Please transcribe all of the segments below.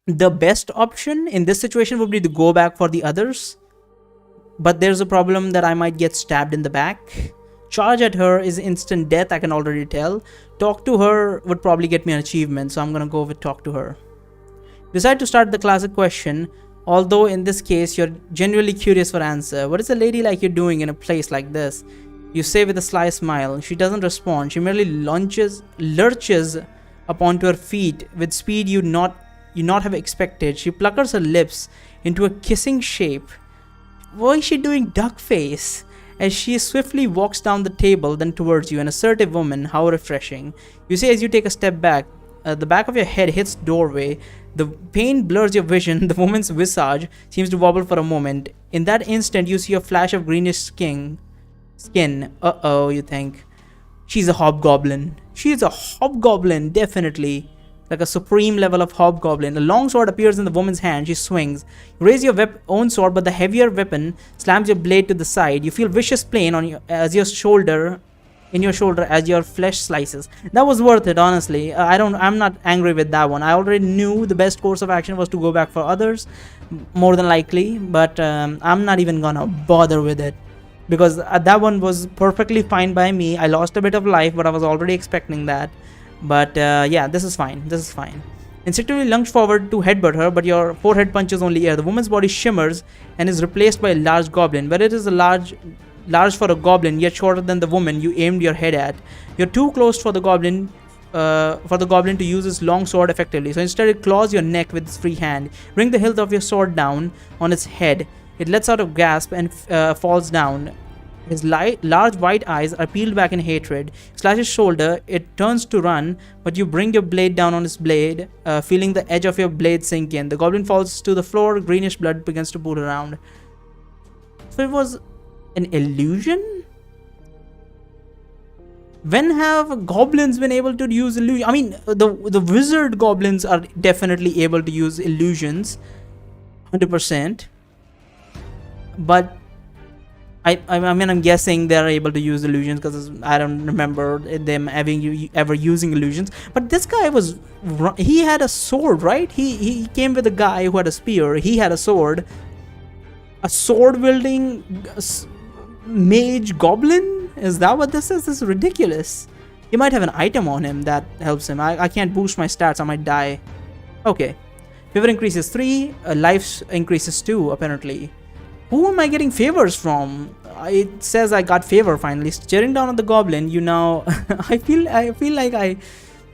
The best option in this situation would be to go back for the others, but there's a problem that I might get stabbed in the back. Charge at her is instant death, I can already tell. Talk to her would probably get me an achievement, so I'm gonna go with talk to her. Decide to start the classic question, although in this case you're genuinely curious for answer. What is a lady like you doing in a place like this? You say with a sly smile. She doesn't respond. She merely lurches up onto her feet with speed you not have expected. She puckers her lips into a kissing shape. Why is she doing duck face? As she swiftly walks down the table, then towards you, an assertive woman. How refreshing. You say as you take a step back. The back of your head hits the doorway. The pain blurs your vision. The woman's visage seems to wobble for a moment. In that instant, you see a flash of greenish skin. Uh-oh, you think. She's a hobgoblin. She is a hobgoblin, definitely. Like a supreme level of hobgoblin. A long sword appears in the woman's hand. She swings. You raise your own sword, but the heavier weapon slams your blade to the side. You feel vicious pain on your shoulder as your flesh slices. That was worth it, honestly. I'm not angry with that one. I already knew the best course of action was to go back for others, more than likely, but I'm not even gonna bother with it, because that one was perfectly fine by me. I lost a bit of life, but I was already expecting that. But yeah, this is fine. Instinctively lunge forward to headbutt her, but your forehead punches only air. The woman's body shimmers and is replaced by a large goblin. But it is a large for a goblin, yet shorter than the woman you aimed your head at. You're too close for the goblin to use his long sword effectively. So instead, it claws your neck with its free hand. Bring the hilt of your sword down on its head. It lets out a gasp and falls down. His large white eyes are peeled back in hatred. Slash his shoulder. It turns to run, but you bring your blade down on his blade, feeling the edge of your blade sink in. The goblin falls to the floor. Greenish blood begins to pool around. So it was an illusion? When have goblins been able to use illusion? I mean, the wizard goblins are definitely able to use illusions, 100%. But I mean, I'm guessing they're able to use illusions because I don't remember them ever using illusions. But this guy he had a sword, right? He came with a guy who had a spear. He had a sword. A sword wielding mage goblin? Is that what this is? This is ridiculous. He might have an item on him that helps him. I can't boost my stats. I might die. Okay. Favor increases 3. Life increases 2, apparently. Who am I getting favors from? It says I got favor finally. Staring down at the goblin, you now... I feel like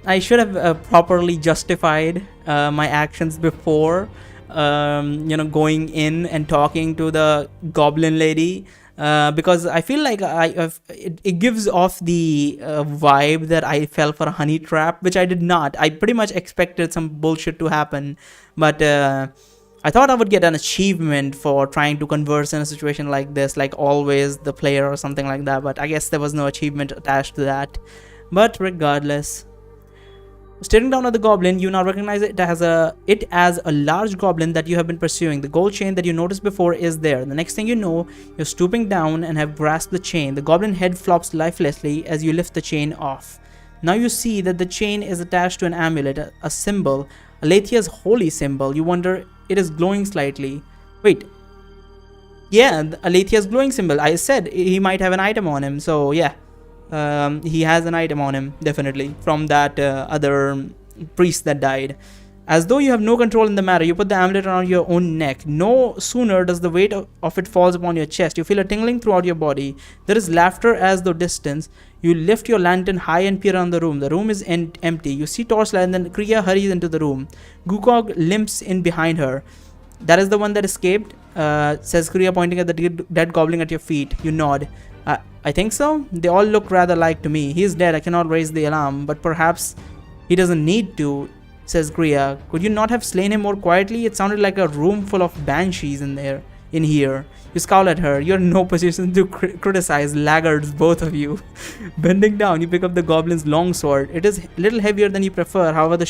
I should have properly justified my actions before going in and talking to the goblin lady, because I feel like it gives off the vibe that I fell for a honey trap, which I did not. I pretty much expected some bullshit to happen, but I thought I would get an achievement for trying to converse in a situation like this, like always the player or something like that, but I guess there was no achievement attached to that. But regardless, staring down at the goblin, you now recognize it as a large goblin that you have been pursuing. The gold chain that you noticed before is there. The next thing you know, you're stooping down and have grasped the chain. The goblin head flops lifelessly as you lift the chain off. Now you see that the chain is attached to an amulet, a symbol, Alethia's holy symbol. You wonder, it is glowing slightly. Wait. Yeah, Alethia's glowing symbol. I said he might have an item on him, so yeah. He has an item on him, definitely, from that other priest that died. As though you have no control in the matter, you put the amulet around your own neck. No sooner does the weight of it falls upon your chest, you feel a tingling throughout your body. There is laughter as though distant. You lift your lantern high and peer around the room. The room is empty. You see torchlight and then Kriya hurries into the room. Gukog limps in behind her. That is the one that escaped, says Kriya, pointing at the dead goblin at your feet. You nod. I think so. They all look rather alike to me. He is dead. I cannot raise the alarm, but perhaps he doesn't need to, says Kriya. Could you not have slain him more quietly? It sounded like a room full of banshees in here. You scowl at her. You're in no position to criticize, laggards, both of you. Bending down, you pick up the goblin's long sword. It is a little heavier than you prefer. However, the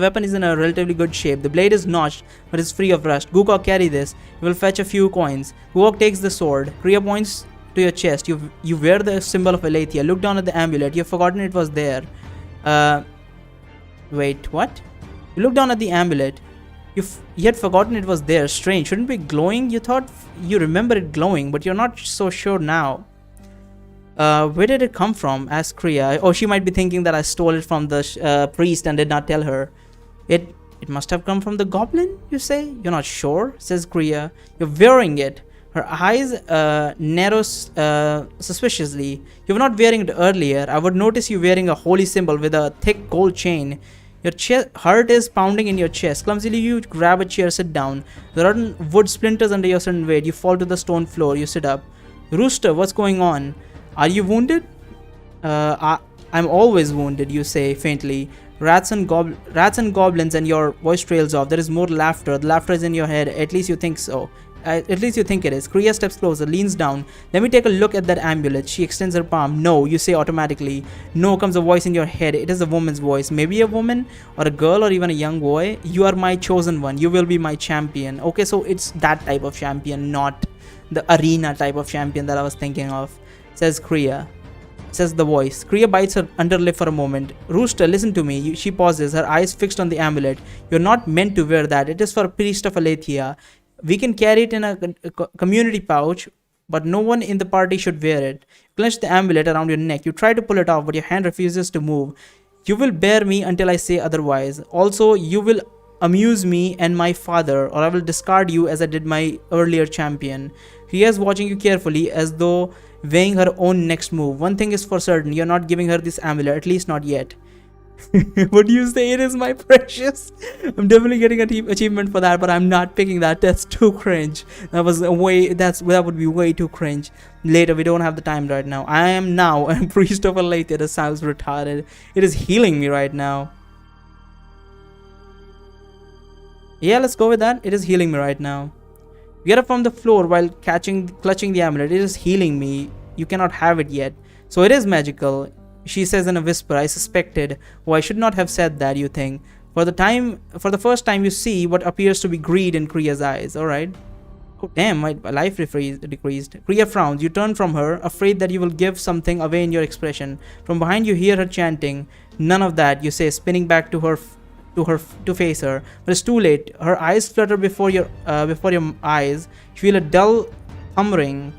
weapon is in a relatively good shape. The blade is notched, but is free of rust. Gukok, carry this. It will fetch a few coins. Gukok takes the sword. Kriya points to your chest. You wear the symbol of Alethia. Look down at the amulet. You've forgotten it was there. Wait, what? You look down at the amulet. You had forgotten it was there. Strange. Shouldn't it be glowing? You thought you remember it glowing, but you're not so sure now. Where did it come from? Asked Kriya. Oh, she might be thinking that I stole it from the priest and did not tell her. It must have come from the goblin, you say? You're not sure? Says Kriya. You're wearing it. Her eyes narrow suspiciously. You were not wearing it earlier. I would notice you wearing a holy symbol with a thick gold chain. Your heart is pounding in your chest. Clumsily, you grab a chair, sit down. The rotten wood splinters under your sudden weight. You fall to the stone floor. You sit up. Rooster, what's going on? Are you wounded? I'm always wounded, you say faintly. Rats and goblins, and your voice trails off. There is more laughter. The laughter is in your head. At least you think so. At least you think it is. Kriya steps closer, leans down. Let me take a look at that amulet. She extends her palm. No, you say automatically. No, comes a voice in your head. It is a woman's voice. Maybe a woman, or a girl, or even a young boy. You are my chosen one. You will be my champion. Okay, so it's that type of champion, not the arena type of champion that I was thinking of. Says Kriya. Says the voice. Kriya bites her underlip for a moment. Rooster, listen to me. She pauses, her eyes fixed on the amulet. You're not meant to wear that. It is for a priest of Aletheia. We can carry it in a community pouch, but no one in the party should wear it. You clench the amulet around your neck. You try to pull it off, but your hand refuses to move. You will bear me until I say otherwise. Also, you will amuse me and my father, or I will discard you as I did my earlier champion. Kriya is watching you carefully, as though weighing her own next move. One thing is for certain, you're not giving her this amulet, at least not yet. What do you say? It is my precious. I'm definitely getting an achievement for that, but I'm not picking that. That's too cringe. That would be way too cringe. Later, we don't have the time right now. I am now a priest of Aletheia. That sounds retarded. It is healing me right now. Yeah, let's go with that. It is healing me right now. Get up from the floor while clutching the amulet. It is healing me. You cannot have it yet. So it is magical. She says in a whisper. I suspected. Oh, I should not have said that, you think. For the first time, you see what appears to be greed in Kriya's eyes. Alright. Oh, damn, my life decreased. Kriya frowns. You turn from her, afraid that you will give something away in your expression. From behind, you hear her chanting. None of that, you say, spinning back to face her. But it's too late. Her eyes flutter before your eyes. You feel a dull humming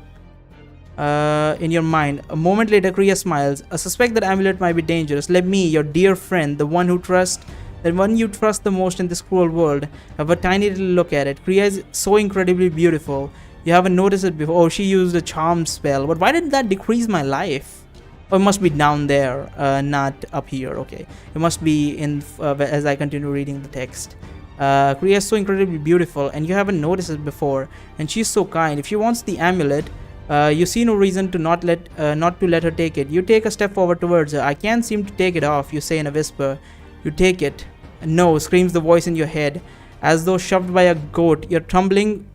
in your mind. A moment later, Kriya smiles. I suspect that amulet might be dangerous. Let me, your dear friend, the one you trust the most in this cruel world, have a tiny little look at it. Kriya is so incredibly beautiful. You haven't noticed it before. Oh, she used a charm spell. But why did that decrease my life? Oh, it must be down there, not up here. Okay, it must be in as I continue reading the text. Kriya is so incredibly beautiful, and you haven't noticed it before. And she's so kind. If she wants the amulet, you see no reason to not to let her take it. You take a step forward towards her. I can't seem to take it off, you say in a whisper. You take it. No, screams the voice in your head. As though shoved by a goat, you're tumbling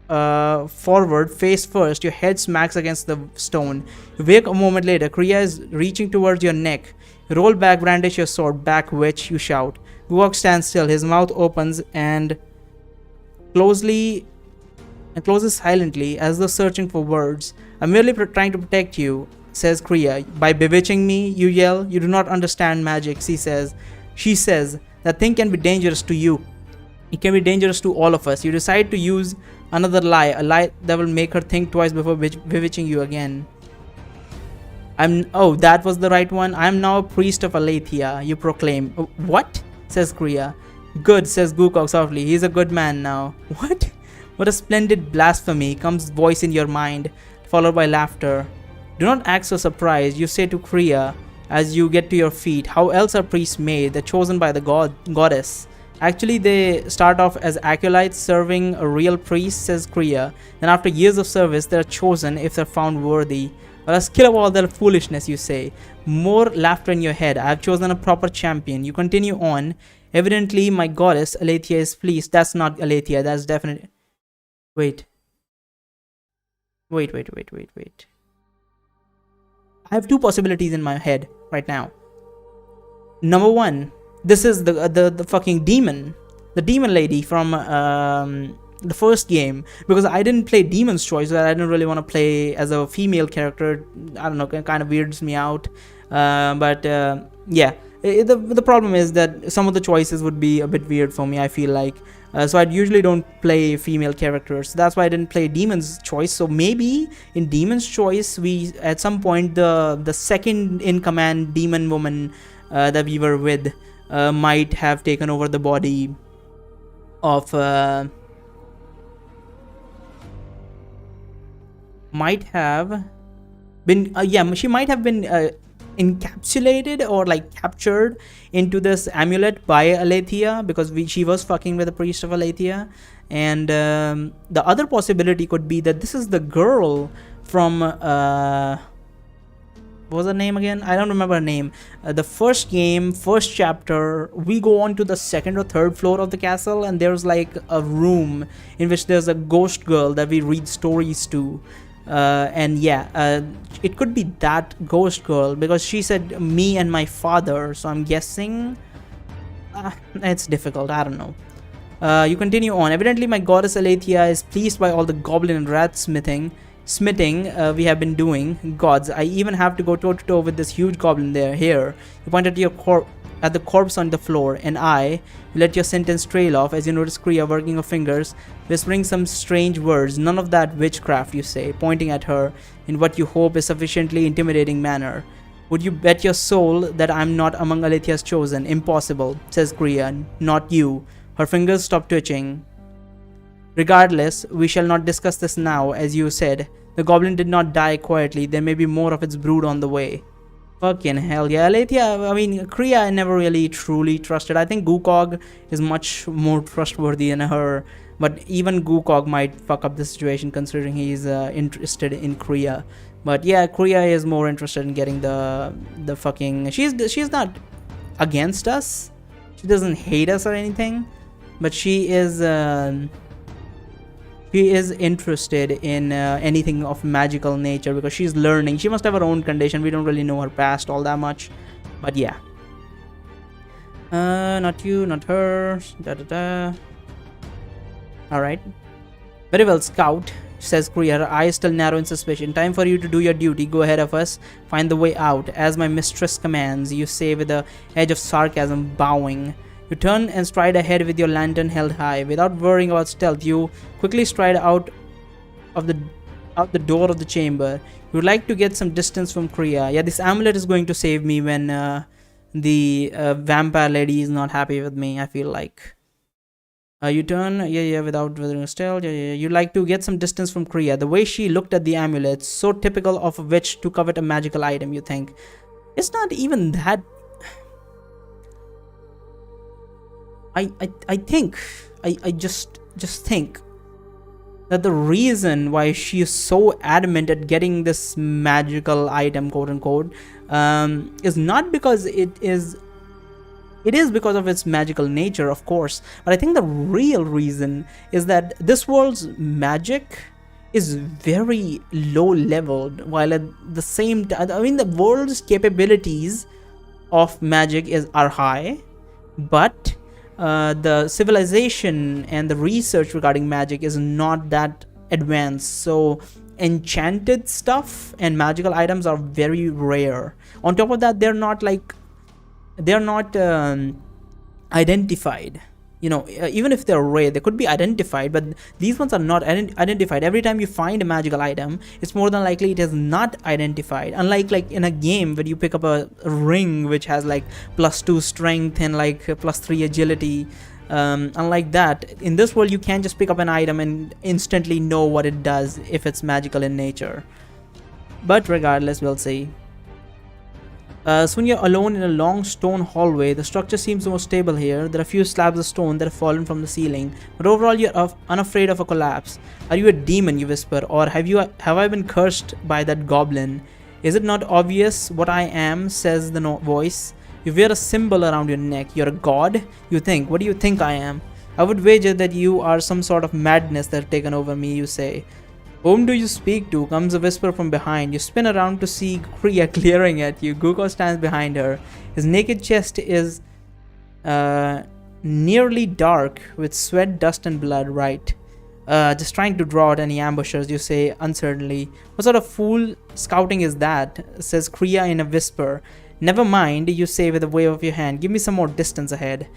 forward, face first. Your head smacks against the stone. You wake a moment later. Kriya is reaching towards your neck. You roll back, brandish your sword, back which you shout. Gugok stands still. His mouth opens and closes silently, as though searching for words. I'm merely trying to protect you, says Kriya. By bewitching me, you yell. You do not understand magic, she says. That thing can be dangerous to you. It can be dangerous to all of us. You decide to use another lie, a lie that will make her think twice before bewitching you again. Oh, that was the right one. I am now a priest of Aletheia, you proclaim. What? Says Kriya. Good, says Gukok softly. He is a good man now. What? What a splendid blasphemy, comes voice in your mind, followed by laughter. Do not act so surprised, you say to Kriya as you get to your feet. How else are priests made? They're chosen by the goddess. Actually, they start off as acolytes serving a real priest, says Kriya. Then after years of service, they're chosen if they're found worthy. Well, let's kill all that foolishness, you say. More laughter in your head. I have chosen a proper champion. You continue on. Evidently, my goddess, Aletheia, is pleased. That's not Aletheia. That's definitely... Wait. I have two possibilities in my head right now. Number one, this is the fucking demon. The demon lady from the first game. Because I didn't play Demon's Choice. So I didn't really want to play as a female character. I don't know, kind of weirds me out. Yeah. The problem is that some of the choices would be a bit weird for me, I feel like. So I usually don't play female characters. That's why I didn't play Demon's Choice. So maybe in Demon's Choice, we at some point the second in command demon woman that we were with might have taken over the body of might have been she might have been encapsulated or like captured into this amulet by Aletheia, because she was fucking with the priest of Aletheia. And the other possibility could be that this is the girl from what was her name again? I don't remember her name. The first game, first chapter, we go on to the second or third floor of the castle, and there's like a room in which there's a ghost girl that we read stories to. And yeah, it could be that ghost girl, because she said me and my father, so I'm guessing it's difficult, I don't know. You continue on. Evidently my goddess Aletheia is pleased by all the goblin and rat smitting we have been doing. Gods, I even have to go toe to toe with this huge goblin there. Here, you point at the corpse on the floor, and you let your sentence trail off as you notice Kriya working her fingers, whispering some strange words. None of that witchcraft, you say, pointing at her in what you hope is sufficiently intimidating manner. Would you bet your soul that I'm not among Aletheia's chosen? Impossible, says Kriya. Not you. Her fingers stop twitching. Regardless, we shall not discuss this now. As you said, the goblin did not die quietly. There may be more of its brood on the way. Fucking hell, yeah. Aletheia, I mean, Kriya I never really truly trusted. I think Gukog is much more trustworthy than her. But even Gukog might fuck up the situation, considering he's interested in Kriya. But yeah, Kriya is more interested in getting the fucking... She's not against us. She doesn't hate us or anything. But she is interested in anything of magical nature, because she's learning. She must have her own condition. We don't really know her past all that much, but yeah. Not you, not her. Alright. Very well, Scout, says Kriya, her eyes still narrow in suspicion. Time for you to do your duty. Go ahead of us. Find the way out. As my mistress commands, you say with a edge of sarcasm, bowing. You turn and stride ahead with your lantern held high. Without worrying about stealth, you quickly stride out the door of the chamber. You would like to get some distance from Kriya. Yeah, this amulet is going to save me when the vampire lady is not happy with me, I feel like. You turn, without weathering stealth. You like to get some distance from Kriya. The way she looked at the amulet, so typical of a witch to covet a magical item, you think. It's not even that... I just think that the reason why she is so adamant at getting this magical item, quote unquote, is not because it is because of its magical nature, of course, but I think the real reason is that this world's magic is very low leveled, while at the same time, I mean, the world's capabilities of magic are high, but the civilization and the research regarding magic is not that advanced. So enchanted stuff and magical items are very rare. On top of that, they're not identified. You know, even if they're rare, they could be identified, but these ones are not identified. Every time you find a magical item, it's more than likely it is not identified. Unlike like in a game where you pick up a ring which has like +2 strength and like +3 agility. Unlike that, in this world you can't just pick up an item and instantly know what it does if it's magical in nature. But regardless, we'll see. Soon you're alone in a long stone hallway. The structure seems more stable here. There are a few slabs of stone that have fallen from the ceiling, but overall you're unafraid of a collapse. Are you a demon, you whisper, or have I been cursed by that goblin? Is it not obvious what I am, says the voice. You wear a symbol around your neck. You're a god, you think. What do you think I am? I would wager that you are some sort of madness that has taken over me, you say. Whom do you speak to? Comes a whisper from behind. You spin around to see Kriya glaring at you. Guko stands behind her. His naked chest is nearly dark with sweat, dust and blood, right? Just trying to draw out any ambushers, you say uncertainly. What sort of fool scouting is that? Says Kriya in a whisper. Never mind, you say with a wave of your hand. Give me some more distance ahead.